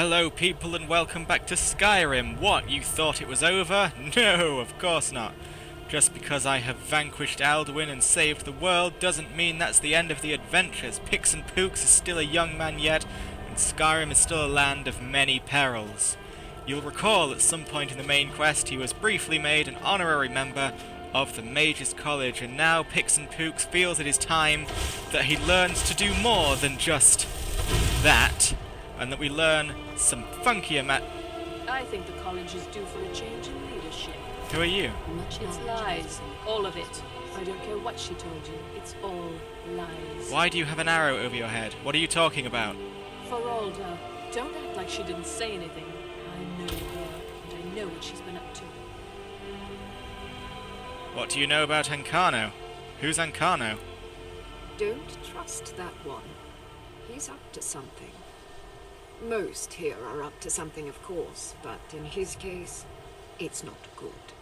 Hello people and welcome back to Skyrim. What, you thought it was over? No, of course not. Just because I have vanquished Alduin and saved the world doesn't mean that's the end of the adventures. Pixen Poocks is still a young man yet, and Skyrim is still a land of many perils. You'll recall at some point in the main quest he was briefly made an honorary member of the Mage's College, and now Pixen Poocks feels it is time that he learns to do more than just that, and that we learn some funkier I think the college is due for a change in leadership. Who are you? It's lies. All of it. I don't care what she told you. It's all lies. Why do you have an arrow over your head? What are you talking about? Feralda, don't act like she didn't say anything. I know her, and I know what she's been up to. What do you know about Ancano? Who's Ancano? Don't trust that one. He's up to something. Most here are up to something, of course, but in his case, it's not good.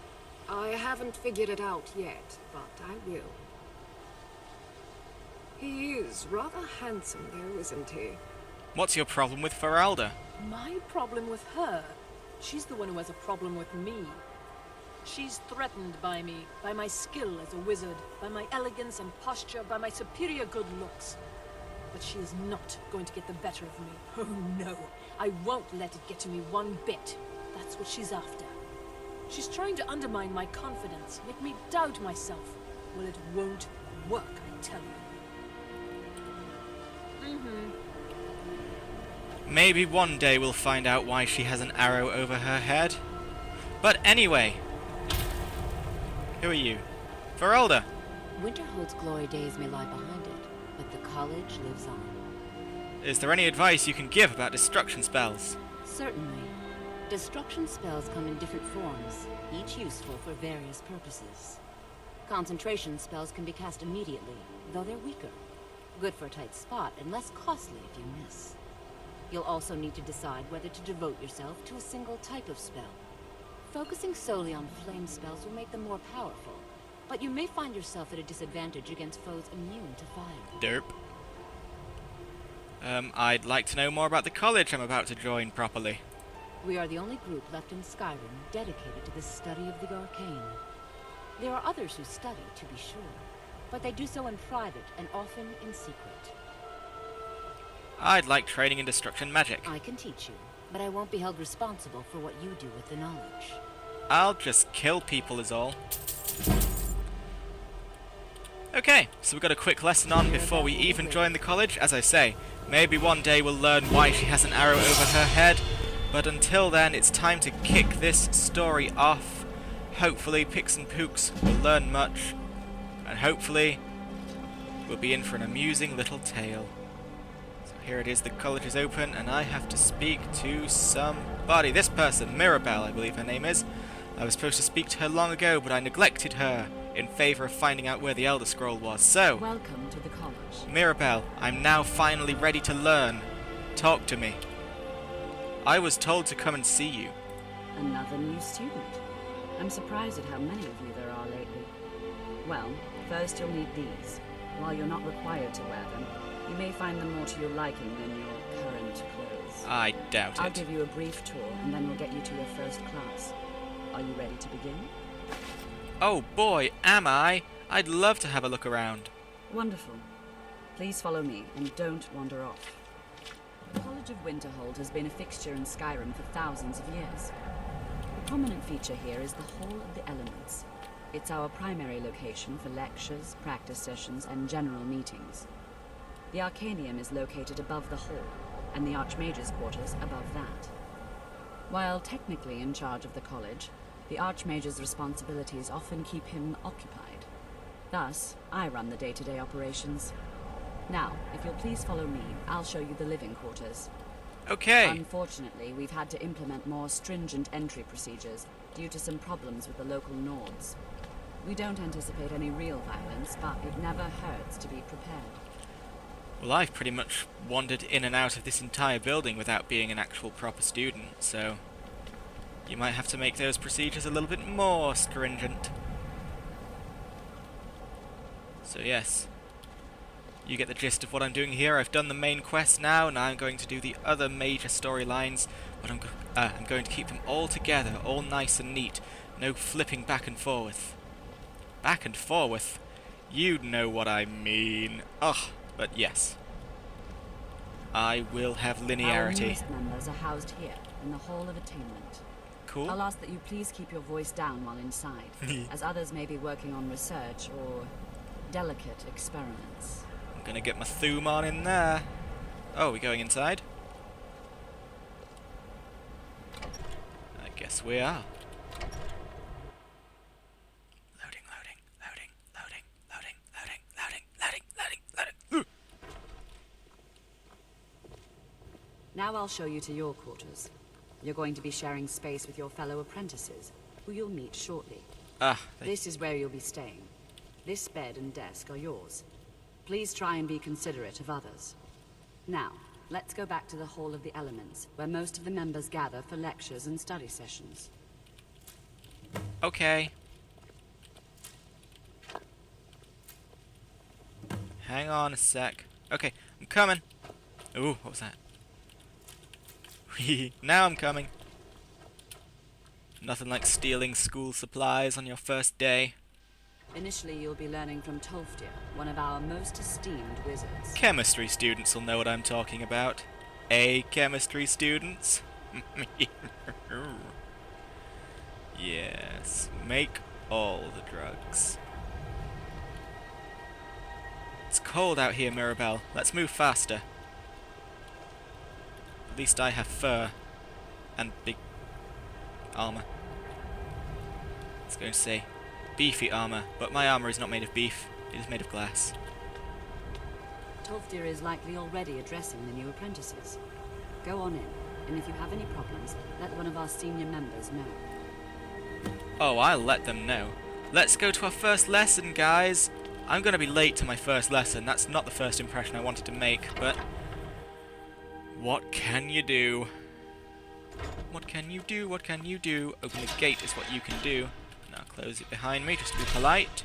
I haven't figured it out yet, but I will. He is rather handsome, though, isn't he? What's your problem with Feralda? My problem with her? She's the one who has a problem with me. She's threatened by me, by my skill as a wizard, by my elegance and posture, by my superior good looks. But she is not going to get the better of me. Oh no, I won't let it get to me one bit. That's what she's after. She's trying to undermine my confidence, make me doubt myself. Well, it won't work, I tell you. Maybe one day we'll find out why she has an arrow over her head. But anyway, who are you? Feralda! Winterhold's glory days may lie behind it, but the college lives on. Is there any advice you can give about destruction spells? Certainly. Destruction spells come in different forms, each useful for various purposes. Concentration spells can be cast immediately, though they're weaker. Good for a tight spot and less costly if you miss. You'll also need to decide whether to devote yourself to a single type of spell. Focusing solely on flame spells will make them more powerful, but you may find yourself at a disadvantage against foes immune to fire. Derp. I'd like to know more about the college I'm about to join properly. We are the only group left in Skyrim dedicated to the study of the arcane. There are others who study, to be sure, but they do so in private and often in secret. I'd like training in destruction magic. I can teach you, but I won't be held responsible for what you do with the knowledge. I'll just kill people is all. Okay, so we've got a quick lesson on before we even join the college. As I say, maybe one day we'll learn why she has an arrow over her head, but until then it's time to kick this story off. Hopefully Pixen Poocks will learn much, and hopefully we'll be in for an amusing little tale. So here it is, the college is open, and I have to speak to somebody. This person, Mirabelle, I believe her name is. I was supposed to speak to her long ago, but I neglected her in favour of finding out where the Elder Scroll was. So, Welcome to the college. Mirabelle, I'm now finally ready to learn. Talk to me. I was told to come and see you. Another new student. I'm surprised at how many of you there are lately. Well, first you'll need these. While you're not required to wear them, you may find them more to your liking than your current clothes. I doubt I'll it. give you a brief tour, and then we'll get you to your first class. Are you ready to begin? Oh boy, am I! I'd love to have a look around. Wonderful. Please follow me, and don't wander off. The College of Winterhold has been a fixture in Skyrim for thousands of years. The prominent feature here is the Hall of the Elements. It's our primary location for lectures, practice sessions, and general meetings. The Arcanium is located above the hall, and the Archmage's quarters above that. While technically in charge of the college, the Archmage's responsibilities often keep him occupied. Thus, I run the day-to-day operations. Now, if you'll please follow me, I'll show you the living quarters. Okay. Unfortunately, we've had to implement more stringent entry procedures due to some problems with the local Nords. We don't anticipate any real violence, but it never hurts to be prepared. Well, I've pretty much wandered in and out of this entire building without being an actual proper student, so you might have to make those procedures a little bit more stringent. So yes, You get the gist of what I'm doing here. I've done the main quest now. Now I'm going to do the other major storylines, but I'm going to keep them all together, all nice and neat. No flipping back and forth. Back and forth? You know what I mean. Ugh, but yes. I will have Our linearity. newest members are housed here, in the Hall of Attainment. Cool. I'll ask that you please keep your voice down while inside, as others may be working on research or delicate experiments. I'm gonna get my Thum on in there. Oh, we going inside? I guess we are. Loading, loading, loading, loading, loading, loading, loading, loading, loading, loading. Now I'll show you to your quarters. You're going to be sharing space with your fellow apprentices, who you'll meet shortly. This is where you'll be staying. This bed and desk are yours. Please try and be considerate of others. Now, let's go back to the Hall of the Elements, where most of the members gather for lectures and study sessions. Okay. Hang on a sec. Okay, I'm coming. Ooh, what was that? Now I'm coming. Nothing like stealing school supplies on your first day. Initially, you'll be learning from Tolfdir, one of our most esteemed wizards. Chemistry students will know what I'm talking about. Chemistry students? Yes, make all the drugs. It's cold out here, Mirabelle. Let's move faster. At least I have fur and big armor. I was going to say beefy armor, but my armor is not made of beef. It is made of glass. Tolfdir is likely already addressing the new apprentices. Go on in, and if you have any problems, let one of our senior members know. Oh, I'll let them know. Let's go to our first lesson, guys. I'm going to be late to my first lesson. That's not the first impression I wanted to make, but what can you do? What can you do? What can you do? Open the gate is what you can do. Now close it behind me, just to be polite.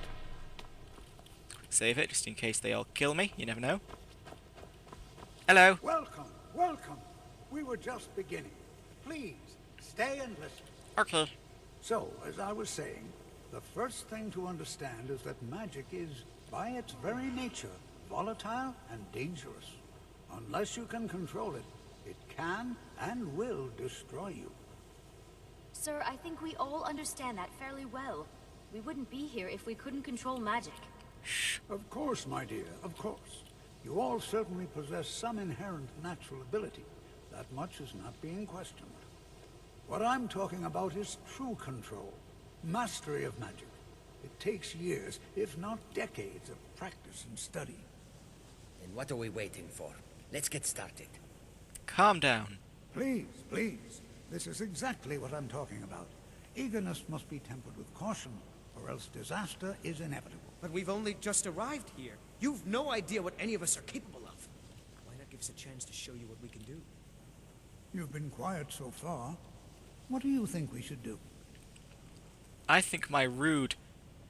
Quick save it, just in case they all kill me. You never know. Hello. Welcome, welcome. We were just beginning. Please, stay and listen. Okay. So, as I was saying, the first thing to understand is that magic is, by its very nature, volatile and dangerous. Unless you can control it, it can and will destroy you. Sir, I think we all understand that fairly well. We wouldn't be here if we couldn't control magic. Of course, my dear, of course. You all certainly possess some inherent natural ability. That much is not being questioned. What I'm talking about is true control, mastery of magic. It takes years, if not decades, of practice and study. And what are we waiting for? Let's get started. Calm down. Please, please. This is exactly what I'm talking about. Eagerness must be tempered with caution, or else disaster is inevitable. But we've only just arrived here. You've no idea what any of us are capable of. Why not give us a chance to show you what we can do? You've been quiet so far. What do you think we should do? I think my rude,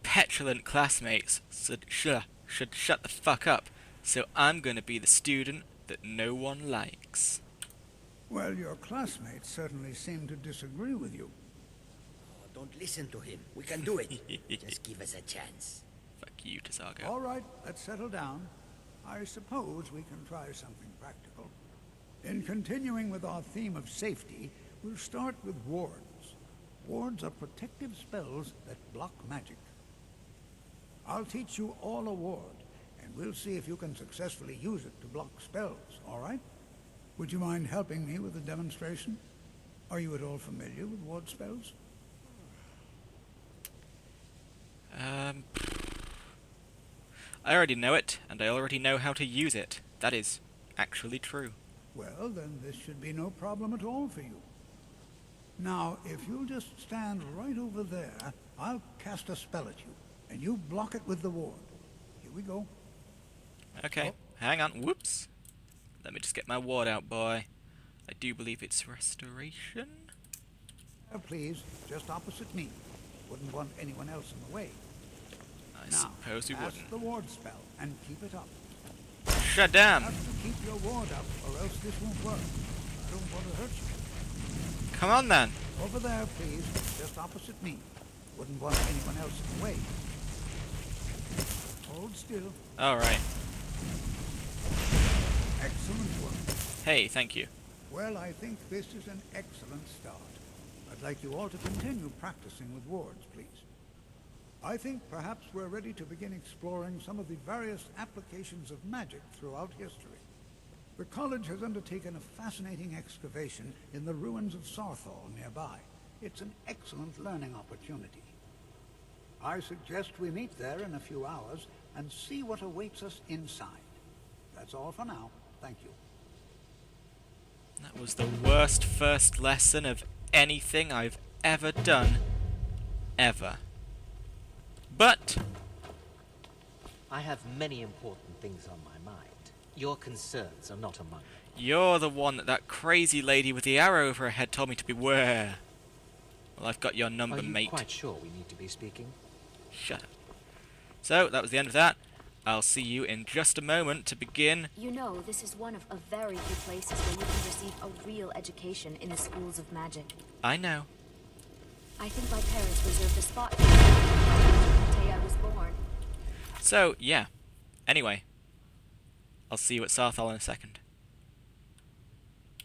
petulant classmates should shut the fuck up. So I'm gonna be the student that no one likes. Well, your classmates certainly seem to disagree with you. Oh, don't listen to him. We can do it. Just give us a chance. Fuck you, Tazargo. All right, let's settle down. I suppose we can try something practical. In continuing with our theme of safety, we'll start with wards. Wards are protective spells that block magic. I'll teach you all a ward, and we'll see if you can successfully use it to block spells, all right? Would you mind helping me with the demonstration? Are you at all familiar with ward spells? I already know it, and I already know how to use it. That is actually true. Well, then this should be no problem at all for you. Now, if you'll just stand right over there, I'll cast a spell at you, and you block it with the ward. Here we go. Okay, hang on. Whoops. Let me just get my ward out, boy. I do believe it's restoration. Please, just opposite me. Wouldn't want anyone else in the way. I Now, suppose we cast wouldn't. the ward spell, and keep it up. Shaddam! Have to keep your ward up, or else this won't work. I don't want to hurt you. Come on then. Over there, please, just opposite me. Wouldn't want anyone else in the way. Hold still. Alright. Excellent work. Hey, thank you. Well, I think this is an excellent start. I'd like you all to continue practicing with wards, please. I think perhaps we're ready to begin exploring some of the various applications of magic throughout history. The college has undertaken a fascinating excavation in the ruins of Sarthal nearby. It's an excellent learning opportunity. I suggest we meet there in a few hours and see what awaits us inside. That's all for now. Thank you. That was the worst first lesson of anything I've ever done. Ever. But I have many important things on my mind. Your concerns are not among them. you're the one that crazy lady with the arrow over her head told me to beware. Well, I've got your number, Are you mate. quite sure we need to be speaking? Shut up. So, that was the end of that. I'll see you in just a moment to begin. You know, this is one of a very few places where you can receive a real education in the schools of magic. I know. I think my parents reserved a spot for me the day I was born. So, yeah. Anyway, I'll see you at Sarthal in a second.